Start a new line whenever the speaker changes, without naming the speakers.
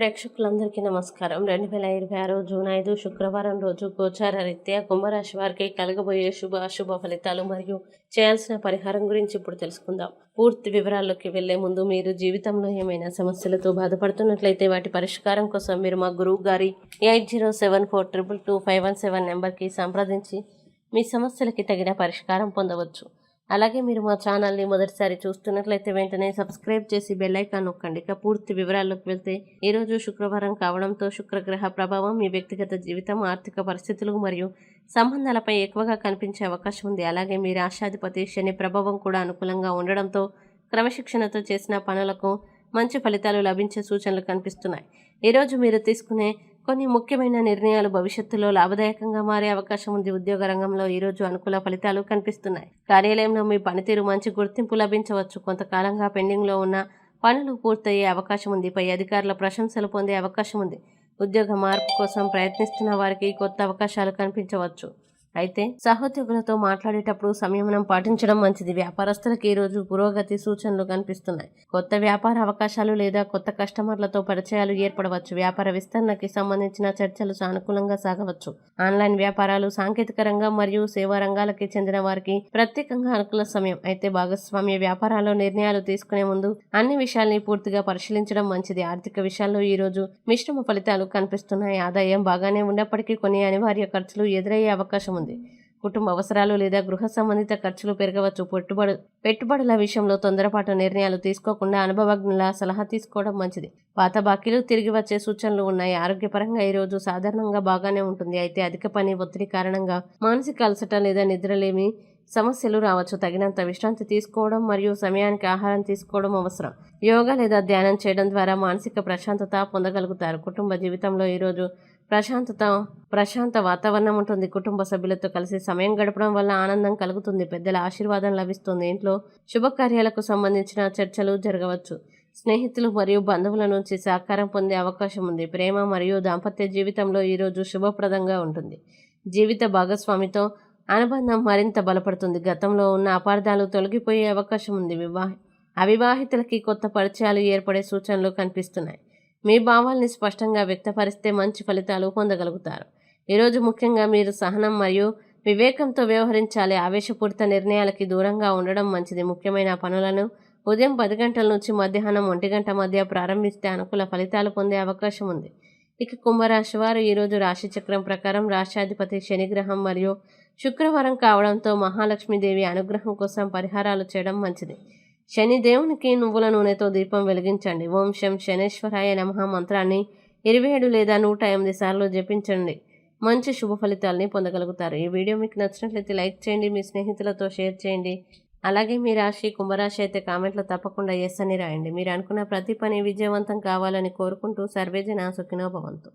ప్రేక్షకులందరికీ నమస్కారం. 2026 జూన్ 5 శుక్రవారం రోజు గోచార రీత్యా కుంభరాశి వారికి కలగబోయే అశుభ ఫలితాలు మరియు చేయాల్సిన పరిహారం గురించి ఇప్పుడు తెలుసుకుందాం. పూర్తి వివరాల్లోకి వెళ్లే ముందు మీరు జీవితంలో ఏమైనా సమస్యలతో బాధపడుతున్నట్లయితే వాటి పరిష్కారం కోసం మీరు మా గురువు గారి 8074222517 నెంబర్కి సంప్రదించి మీ సమస్యలకి తగిన పరిష్కారం పొందవచ్చు. అలాగే మీరు మా ఛానల్ని మొదటిసారి చూస్తున్నట్లయితే వెంటనే సబ్స్క్రైబ్ చేసి బెల్ ఐకాన్ నొక్కండి. ఇక పూర్తి వివరాల్లోకి వెళ్తే ఈరోజు శుక్రవారం కావడంతో శుక్రగ్రహ ప్రభావం మీ వ్యక్తిగత జీవితం, ఆర్థిక పరిస్థితులు మరియు సంబంధాలపై ఎక్కువగా కనిపించే అవకాశం ఉంది. అలాగే మీ రాష్ట్రాధిపతి శని ప్రభావం కూడా అనుకూలంగా ఉండడంతో క్రమశిక్షణతో చేసిన పనులకు మంచి ఫలితాలు లభించే సూచనలు కనిపిస్తున్నాయి. ఈరోజు మీరు తీసుకునే కొన్ని ముఖ్యమైన నిర్ణయాలు భవిష్యత్తులో లాభదాయకంగా మారే అవకాశం ఉంది. ఉద్యోగ రంగంలో ఈరోజు అనుకూల ఫలితాలు కనిపిస్తున్నాయి. కార్యాలయంలో మీ పనితీరు మంచి గుర్తింపు లభించవచ్చు. కొంతకాలంగా పెండింగ్లో ఉన్న పనులు పూర్తయ్యే అవకాశం ఉంది. పై అధికారుల ప్రశంసలు పొందే అవకాశం ఉంది. ఉద్యోగ మార్పు కోసం ప్రయత్నిస్తున్న వారికి కొత్త అవకాశాలు కనిపించవచ్చు. అయితే సహోద్యోగులతో మాట్లాడేటప్పుడు సంయమనం పాటించడం మంచిది. వ్యాపారస్తులకు ఈరోజు పురోగతి సూచనలు కనిపిస్తున్నాయి. కొత్త వ్యాపార అవకాశాలు లేదా కొత్త కస్టమర్లతో పరిచయాలు ఏర్పడవచ్చు. వ్యాపార విస్తరణకి సంబంధించిన చర్చలు సానుకూలంగా సాగవచ్చు. ఆన్లైన్ వ్యాపారాలు, సాంకేతిక రంగం మరియు సేవా రంగాలకి చెందిన వారికి ప్రత్యేకంగా అనుకూల సమయం. అయితే భాగస్వామ్య వ్యాపారాల్లో నిర్ణయాలు తీసుకునే ముందు అన్ని విషయాల్ని పూర్తిగా పరిశీలించడం మంచిది. ఆర్థిక విషయాల్లో ఈరోజు మిశ్రమ ఫలితాలు కనిపిస్తున్నాయి. ఆదాయం బాగానే ఉన్నప్పటికీ కొన్ని అనివార్య ఖర్చులు ఎదురయ్యే అవకాశం ఉంది. కుటుంబ అవసరాలు లేదా గృహ సంబంధిత ఖర్చులు పెరగవచ్చు. పెట్టుబడుల విషయంలో తొందరపాటు నిర్ణయాలు తీసుకోకుండా అనుభవజ్ఞుల సలహా తీసుకోవడం మంచిది. పాత బాకీలు తిరిగి వచ్చే సూచనలు ఉన్నాయి. ఆరోగ్యపరంగా ఈరోజు సాధారణంగా బాగానే ఉంటుంది. అయితే అధిక పని ఒత్తిడి కారణంగా మానసిక అలసట లేదా నిద్రలేమి సమస్యలు రావచ్చు. తగినంత విశ్రాంతి తీసుకోవడం మరియు సమయానికి ఆహారం తీసుకోవడం అవసరం. యోగా లేదా ధ్యానం చేయడం ద్వారా మానసిక ప్రశాంతత పొందగలుగుతారు. కుటుంబ జీవితంలో ఈరోజు ప్రశాంత వాతావరణం ఉంటుంది. కుటుంబ సభ్యులతో కలిసి సమయం గడపడం వల్ల ఆనందం కలుగుతుంది. పెద్దల ఆశీర్వాదం లభిస్తుంది. ఇంట్లో శుభకార్యాలకు సంబంధించిన చర్చలు జరగవచ్చు. స్నేహితులు మరియు బంధువుల నుంచి సహకారం పొందే అవకాశం ఉంది. ప్రేమ మరియు దాంపత్య జీవితంలో ఈరోజు శుభప్రదంగా ఉంటుంది. జీవిత భాగస్వామితో అనుబంధం మరింత బలపడుతుంది. గతంలో ఉన్న అపార్థాలు తొలగిపోయే అవకాశం ఉంది. అవివాహితులకి కొత్త పరిచయాలు ఏర్పడే సూచనలు కనిపిస్తున్నాయి. మీ భావాల్ని స్పష్టంగా వ్యక్తపరిస్తే మంచి ఫలితాలు పొందగలుగుతారు. ఈరోజు ముఖ్యంగా మీరు సహనం మరియు వివేకంతో వ్యవహరించాలి. ఆవేశపూరిత నిర్ణయాలకి దూరంగా ఉండడం మంచిది. ముఖ్యమైన పనులను ఉదయం 10 గంటల నుంచి మధ్యాహ్నం 1 గంట మధ్య ప్రారంభిస్తే అనుకూల ఫలితాలు పొందే అవకాశం ఉంది. ఇక కుంభరాశి వారు ఈరోజు రాశి చక్రం ప్రకారం రాష్ట్రాధిపతి శనిగ్రహం మరియు శుక్రవారం కావడంతో మహాలక్ష్మీదేవి అనుగ్రహం కోసం పరిహారాలు చేయడం మంచిది. శని దేవునికి నువ్వుల నూనెతో దీపం వెలిగించండి. ఓం శం శనేశ్వరాయ నమః మంత్రాన్ని 27 లేదా 108 సార్లు జపించండి. మంచి శుభ ఫలితాలని పొందగలుగుతారు. ఈ వీడియో మీకు నచ్చినట్లయితే లైక్ చేయండి, మీ స్నేహితులతో షేర్ చేయండి. అలాగే మీ రాశి కుంభరాశి అయితే కామెంట్లో తప్పకుండా ఎస్ అని రాయండి. మీరు అనుకున్న ప్రతి పని విజయవంతం కావాలని కోరుకుంటూ సర్వేజన సుఖినో భవంతు.